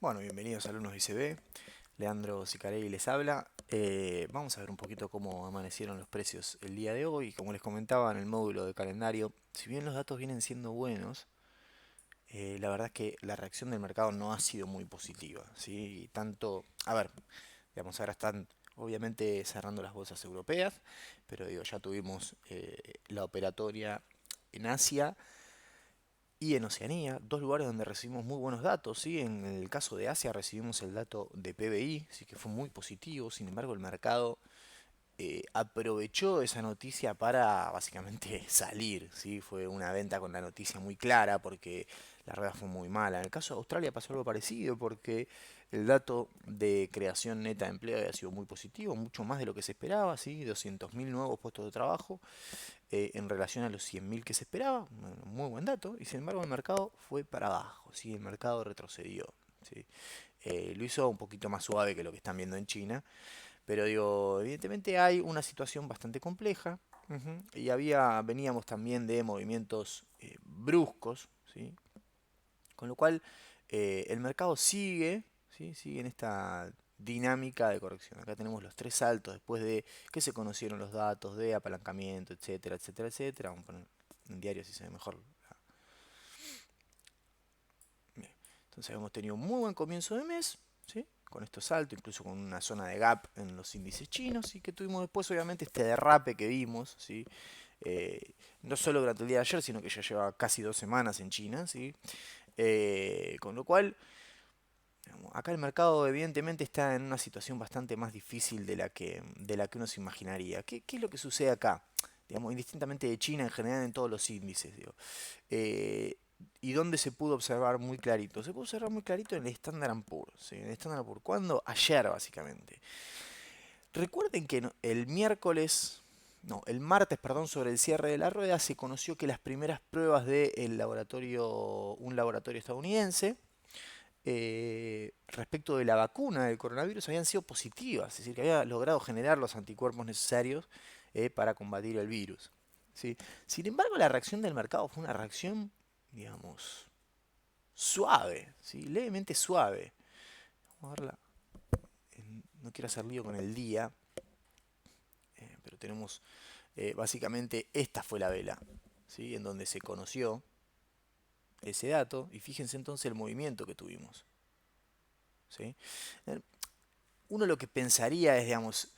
Bueno, bienvenidos alumnos de ICB. Leandro Sicarelli les habla. Vamos a ver un poquito cómo amanecieron los precios el día de hoy. Como les comentaba en el módulo de calendario, si bien los datos vienen siendo buenos, la verdad es que la reacción del mercado no ha sido muy positiva, ¿sí? Y tanto, a ver, digamos, ahora están obviamente cerrando las bolsas europeas, pero digo, ya tuvimos la operatoria en Asia y en Oceanía, dos lugares donde recibimos muy buenos datos, ¿sí? En el caso de Asia recibimos el dato de PBI, sí que fue muy positivo. Sin embargo, el mercado aprovechó esa noticia para básicamente salir, ¿sí? Fue una venta con la noticia muy clara porque la rueda fue muy mala. En el caso de Australia pasó algo parecido porque el dato de creación neta de empleo había sido muy positivo, mucho más de lo que se esperaba, ¿sí? 200.000 nuevos puestos de trabajo en relación a los 100.000 que se esperaba, un muy buen dato, y sin embargo el mercado fue para abajo, ¿sí? El mercado retrocedió, ¿sí? Lo hizo un poquito más suave que lo que están viendo en China, pero digo, evidentemente hay una situación bastante compleja, y veníamos también de movimientos bruscos, ¿sí? Con lo cual el mercado sigue, ¿sí? Sigue en esta dinámica de corrección. Acá tenemos los tres saltos después de que se conocieron los datos de apalancamiento, etcétera, etcétera, etcétera. Vamos a poner en diario si se ve mejor. Bien. Entonces hemos tenido un muy buen comienzo de mes, ¿sí? Con estos saltos, incluso con una zona de gap en los índices chinos, y que tuvimos después obviamente este derrape que vimos, ¿sí? No solo durante el día de ayer, sino que ya lleva casi 2 semanas en China, ¿sí? Con lo cual acá el mercado evidentemente está en una situación bastante más difícil de la que uno se imaginaría. ¿Qué es lo que sucede acá? Digamos, indistintamente de China en general en todos los índices, digo. Eh, ¿Y dónde se pudo observar muy clarito? Se pudo observar muy clarito en el Standard Poor's, ¿sí? En el Standard Poor's. ¿Cuándo? Ayer, básicamente. Recuerden que el miércoles, no, el martes, perdón, sobre el cierre de la rueda, se conoció que las primeras pruebas de un laboratorio estadounidense, respecto de la vacuna del coronavirus habían sido positivas, es decir, que había logrado generar los anticuerpos necesarios para combatir el virus, ¿sí? Sin embargo, la reacción del mercado fue una reacción, digamos, suave, ¿sí? Levemente suave. Vamos a verla. No quiero hacer lío con el día, pero tenemos básicamente esta fue la vela, ¿sí? En donde se conoció ese dato y fíjense entonces el movimiento que tuvimos, ¿sí? Eh, Uno lo que pensaría es, digamos,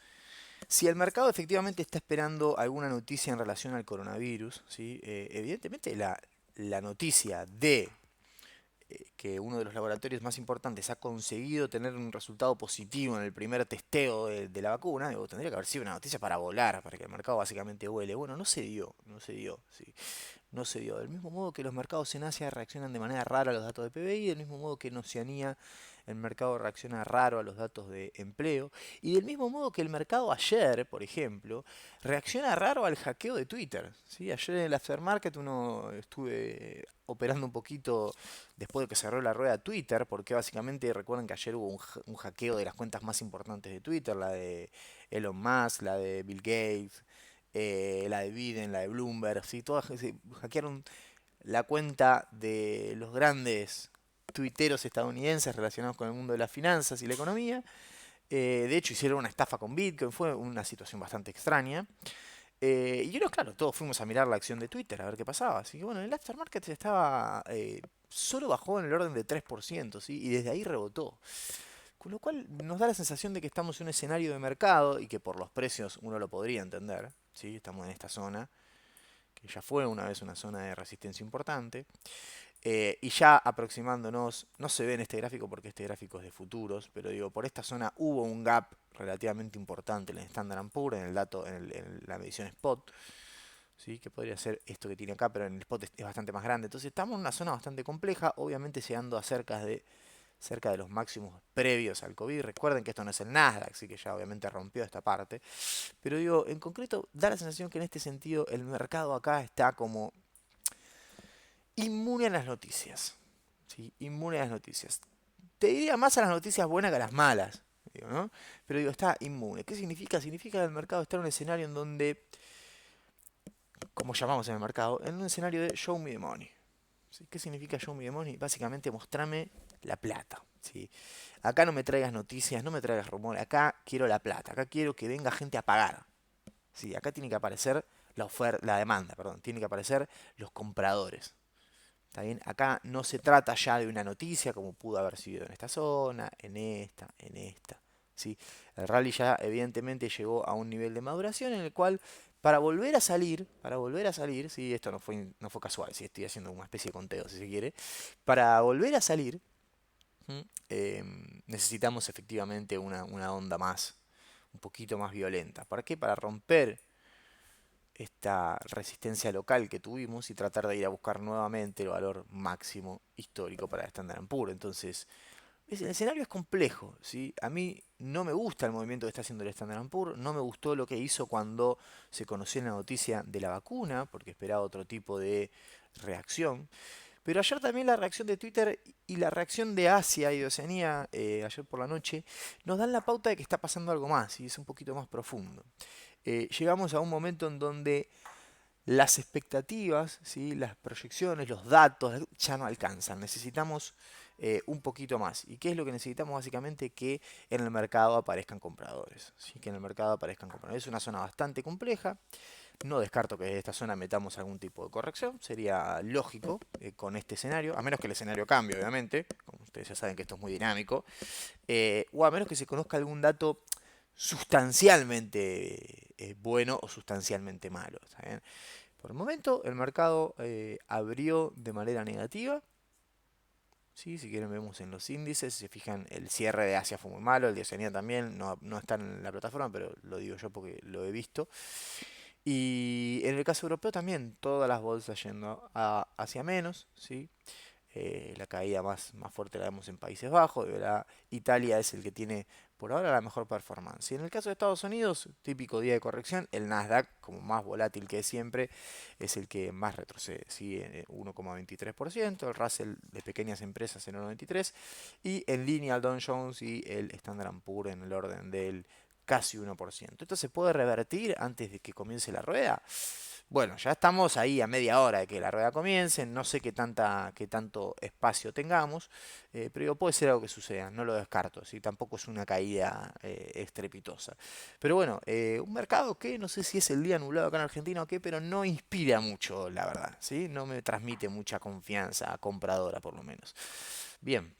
si el mercado efectivamente está esperando alguna noticia en relación al coronavirus, ¿sí? Evidentemente la noticia de que uno de los laboratorios más importantes ha conseguido tener un resultado positivo en el primer testeo de la vacuna, digo, tendría que haber sido una noticia para volar, para que el mercado básicamente vuele. Bueno, no se dio, no se dio, ¿sí? No se dio. Del mismo modo que los mercados en Asia reaccionan de manera rara a los datos de PBI, del mismo modo que en Oceanía el mercado reacciona raro a los datos de empleo, y del mismo modo que el mercado ayer, por ejemplo, reacciona raro al hackeo de Twitter, ¿sí? Ayer en el aftermarket uno estuve operando un poquito después de que cerró la rueda Twitter, porque básicamente recuerden que ayer hubo un hackeo de las cuentas más importantes de Twitter, la de Elon Musk, la de Bill Gates, la de Biden, la de Bloomberg, ¿sí? Todas hackearon la cuenta de los grandes tuiteros estadounidenses relacionados con el mundo de las finanzas y la economía. De hecho, hicieron una estafa con Bitcoin, fue una situación bastante extraña. Y uno, claro, todos fuimos a mirar la acción de Twitter a ver qué pasaba. Así que bueno, el aftermarket estaba, solo bajó en el orden de 3%, ¿sí? Y desde ahí rebotó. Con lo cual nos da la sensación de que estamos en un escenario de mercado y que por los precios uno lo podría entender, ¿sí? Estamos en esta zona, que ya fue una vez una zona de resistencia importante. Y ya aproximándonos, no se ve en este gráfico porque este gráfico es de futuros, pero digo, por esta zona hubo un gap relativamente importante en el Standard Poor's, en el dato, en la medición spot, ¿sí? Que podría ser esto que tiene acá, pero en el spot es bastante más grande. Entonces estamos en una zona bastante compleja, obviamente llegando a cerca de los máximos previos al COVID. Recuerden que esto no es el Nasdaq, así que ya obviamente rompió esta parte. Pero digo, en concreto, da la sensación que en este sentido el mercado acá está como inmune a las noticias. ¿Sí? Inmune a las noticias. Te diría más a las noticias buenas que a las malas. Digo, ¿no? Pero digo, está inmune. ¿Qué significa? Significa que el mercado está en un escenario en donde, como llamamos en el mercado, en un escenario de show me the money. ¿Sí? ¿Qué significa show me the money? Básicamente mostrame la plata. ¿sí? Acá no me traigas noticias, no me traigas rumores, acá quiero la plata, acá quiero que venga gente a pagar. ¿Sí? Acá tiene que aparecer la oferta, la demanda, perdón, tiene que aparecer los compradores. ¿Está bien? Acá no se trata ya de una noticia como pudo haber sido en esta zona, en esta. ¿Sí? El rally ya evidentemente llegó a un nivel de maduración en el cual para volver a salir, ¿sí? Esto no fue casual, si estoy haciendo una especie de conteo si se quiere, para volver a salir, ¿m? Necesitamos efectivamente una onda más, un poquito más violenta. ¿Para qué? Para romper esta resistencia local que tuvimos y tratar de ir a buscar nuevamente el valor máximo histórico para el Standard Poor's. Entonces, el escenario es complejo, ¿sí? A mí no me gusta el movimiento que está haciendo el Standard Poor's, no me gustó lo que hizo cuando se conoció la noticia de la vacuna, porque esperaba otro tipo de reacción. Pero ayer también la reacción de Twitter y la reacción de Asia y de Oceanía, ayer por la noche, nos dan la pauta de que está pasando algo más y es un poquito más profundo. Llegamos a un momento en donde las expectativas, ¿sí? Las proyecciones, los datos ya no alcanzan. Necesitamos un poquito más. ¿Y qué es lo que necesitamos? Básicamente que en el mercado aparezcan compradores. ¿Sí? Que en el mercado aparezcan compradores. Es una zona bastante compleja. No descarto que en esta zona metamos algún tipo de corrección. Sería lógico con este escenario. A menos que el escenario cambie, obviamente. Como ustedes ya saben que esto es muy dinámico. O a menos que se conozca algún dato sustancialmente bueno o sustancialmente malo. ¿Está bien? Por el momento el mercado abrió de manera negativa. ¿Sí? Si quieren vemos en los índices, si se fijan el cierre de Asia fue muy malo, el de Oceanía también, no está en la plataforma, pero lo digo yo porque lo he visto. Y en el caso europeo también, todas las bolsas yendo hacia menos, ¿sí? La caída más fuerte la vemos en Países Bajos, de verdad, Italia es el que tiene por ahora la mejor performance. Y en el caso de Estados Unidos, típico día de corrección, el Nasdaq, como más volátil que siempre, es el que más retrocede, ¿sí? 1,23%, el Russell de pequeñas empresas en 1,93% y en línea el Dow Jones y el Standard Poor's en el orden del casi 1%. ¿Esto se puede revertir antes de que comience la rueda? Bueno, ya estamos ahí a media hora de que la rueda comience, no sé qué tanto espacio tengamos, pero digo, puede ser algo que suceda, no lo descarto, ¿sí? Tampoco es una caída estrepitosa. Pero bueno, un mercado que no sé si es el día nublado acá en Argentina o qué, pero no inspira mucho, la verdad, ¿sí? No me transmite mucha confianza compradora, por lo menos. Bien,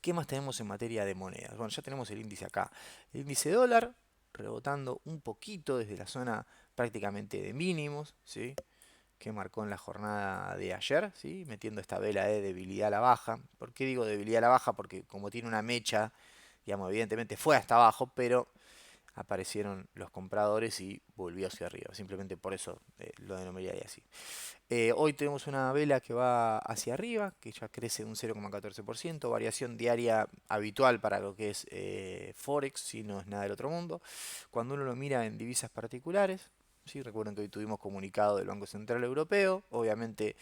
¿qué más tenemos en materia de monedas? Bueno, ya tenemos el índice acá. El índice dólar rebotando un poquito desde la zona prácticamente de mínimos, ¿sí? Que marcó en la jornada de ayer, ¿sí? Metiendo esta vela de debilidad a la baja. ¿Por qué digo debilidad a la baja? Porque como tiene una mecha, digamos, evidentemente fue hasta abajo, pero aparecieron los compradores y volvió hacia arriba. Simplemente por eso lo denominaría así. Hoy tenemos una vela que va hacia arriba, que ya crece un 0,14%, variación diaria habitual para lo que es Forex, si no es nada del otro mundo. Cuando uno lo mira en divisas particulares, ¿sí? Recuerden que hoy tuvimos comunicado del Banco Central Europeo, obviamente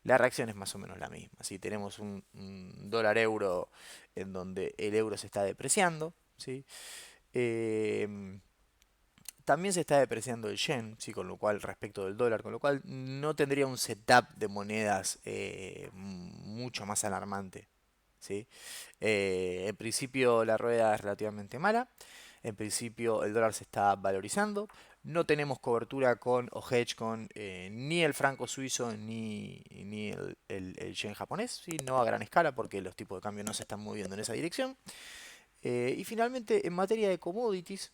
la reacción es más o menos la misma. Si tenemos un dólar euro en donde el euro se está depreciando, ¿sí? Em, también se está depreciando el yen, sí, con lo cual respecto del dólar, con lo cual no tendría un setup de monedas mucho más alarmante, ¿sí? En principio la rueda es relativamente mala, en principio el dólar se está valorizando, no tenemos cobertura con o hedge con ni el franco suizo ni el yen japonés, ¿sí? No a gran escala porque los tipos de cambio no se están moviendo en esa dirección. Y finalmente en materia de commodities,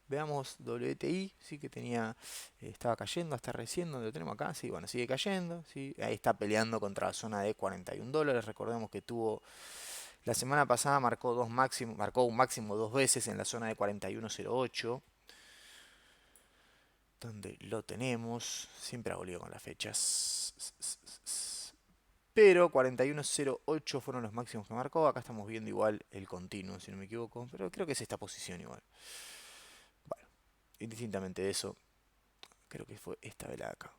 veamos WTI, sí que tenía, estaba cayendo hasta recién, donde lo tenemos acá, sí, bueno, sigue cayendo, sí, ahí está peleando contra la zona de 41 dólares, recordemos que tuvo, la semana pasada marcó un máximo dos veces en la zona de 41.08, donde lo tenemos, siempre hago lío con las fechas, pero 41.08 fueron los máximos que marcó, acá estamos viendo igual el continuo, si no me equivoco, pero creo que es esta posición igual. Bueno, indistintamente de eso, creo que fue esta vela de acá.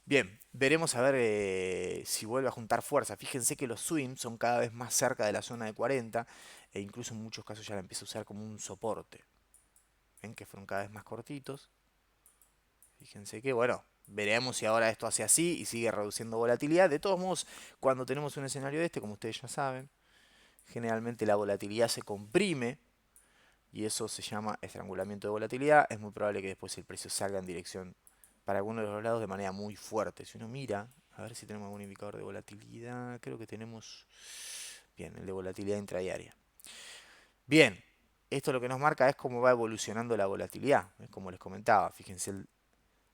Bien, veremos a ver si vuelve a juntar fuerza. Fíjense que los swings son cada vez más cerca de la zona de 40 e incluso en muchos casos ya la empieza a usar como un soporte. Ven que fueron cada vez más cortitos. Fíjense que, bueno, veremos si ahora esto hace así y sigue reduciendo volatilidad. De todos modos, cuando tenemos un escenario de este, como ustedes ya saben, generalmente la volatilidad se comprime y eso se llama estrangulamiento de volatilidad. Es muy probable que después el precio salga en dirección para alguno de los lados de manera muy fuerte. Si uno mira, a ver si tenemos algún indicador de volatilidad, creo que tenemos, bien, el de volatilidad intradiaria. Bien, esto lo que nos marca es cómo va evolucionando la volatilidad. Es como les comentaba, fíjense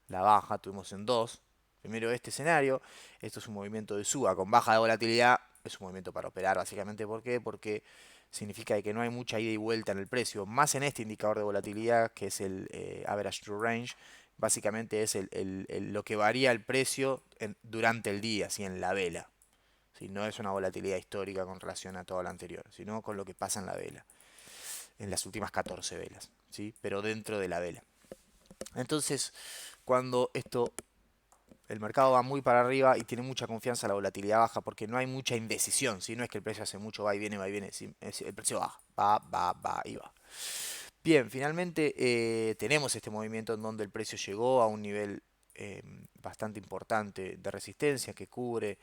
la baja, tuvimos en dos. Primero este escenario, esto es un movimiento de suba con baja de volatilidad, es un movimiento para operar básicamente. ¿Por qué? Porque significa que no hay mucha ida y vuelta en el precio, más en este indicador de volatilidad que es el Average True Range, básicamente es lo que varía el precio durante el día, ¿sí? En la vela. ¿Sí? No es una volatilidad histórica con relación a todo lo anterior, sino con lo que pasa en la vela, en las últimas 14 velas, ¿sí? Pero dentro de la vela. Entonces, cuando el mercado va muy para arriba y tiene mucha confianza, la volatilidad baja porque no hay mucha indecisión, ¿sí? No es que el precio hace mucho va y viene, ¿sí? El precio baja, va y va. Bien, finalmente tenemos este movimiento en donde el precio llegó a un nivel bastante importante de resistencia que cubre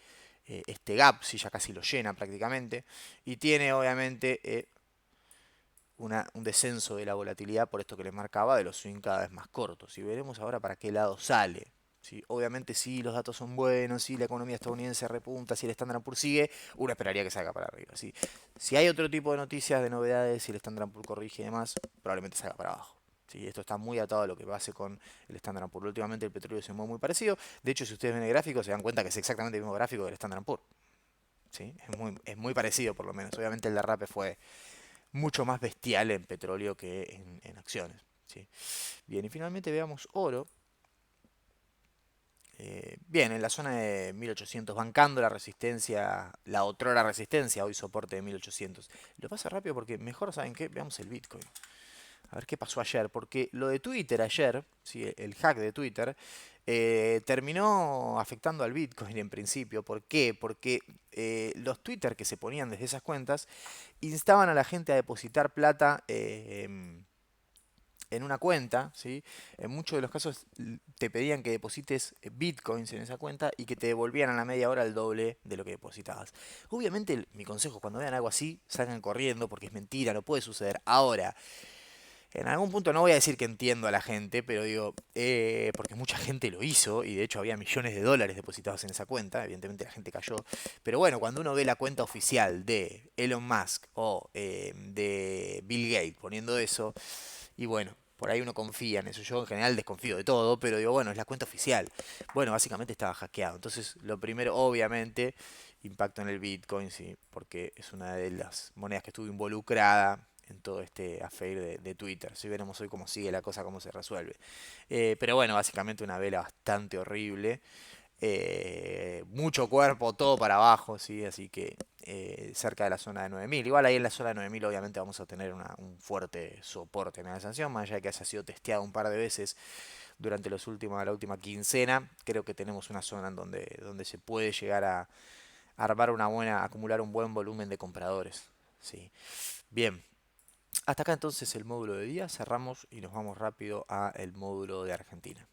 este gap, si ya casi lo llena prácticamente, y tiene obviamente un descenso de la volatilidad por esto que les marcaba de los swing cada vez más cortos. Y veremos ahora para qué lado sale. ¿Sí? Obviamente si los datos son buenos, si la economía estadounidense repunta, si el Standard Poor's sigue, uno esperaría que salga para arriba. ¿Sí? Si hay otro tipo de noticias, de novedades, si el Standard Poor's corrige y demás, probablemente salga para abajo. ¿Sí? Esto está muy atado a lo que pase con el Standard Poor's. Últimamente el petróleo se mueve muy parecido. De hecho, si ustedes ven el gráfico, se dan cuenta que es exactamente el mismo gráfico del Standard Poor's. ¿Sí? Es muy parecido por lo menos. Obviamente el derrape fue mucho más bestial en petróleo que en acciones. ¿Sí? Bien, y finalmente veamos oro. Bien, en la zona de 1800, bancando la resistencia, la otrora resistencia, hoy soporte de 1800. Lo pasa rápido porque mejor, ¿saben qué? Veamos el Bitcoin. A ver qué pasó ayer, porque lo de Twitter ayer, ¿sí? El hack de Twitter, terminó afectando al Bitcoin en principio. ¿Por qué? Porque los Twitter que se ponían desde esas cuentas instaban a la gente a depositar plata en una cuenta, ¿sí? En muchos de los casos te pedían que deposites bitcoins en esa cuenta y que te devolvieran a la media hora el doble de lo que depositabas. Obviamente, mi consejo, cuando vean algo así, salgan corriendo porque es mentira, no puede suceder. Ahora, en algún punto no voy a decir que entiendo a la gente, pero digo, porque mucha gente lo hizo y de hecho había millones de dólares depositados en esa cuenta, evidentemente la gente cayó, pero bueno, cuando uno ve la cuenta oficial de Elon Musk o de Bill Gates poniendo eso, y bueno, por ahí uno confía en eso. Yo en general desconfío de todo, pero digo, bueno, es la cuenta oficial. Bueno, básicamente estaba hackeado. Entonces, lo primero, obviamente, impacto en el Bitcoin, sí, porque es una de las monedas que estuvo involucrada en todo este affair de Twitter. Si veremos hoy cómo sigue la cosa, cómo se resuelve. Pero bueno, básicamente una vela bastante horrible. Mucho cuerpo, todo para abajo, ¿sí? Así que cerca de la zona de 9000. Igual ahí en la zona de 9000 obviamente vamos a tener un fuerte soporte en la sanción, más allá de que haya sido testeado un par de veces durante la última quincena. Creo que tenemos una zona en donde se puede llegar a armar acumular un buen volumen de compradores. ¿Sí? Bien, hasta acá entonces el módulo de día, cerramos y nos vamos rápido a el módulo de Argentina.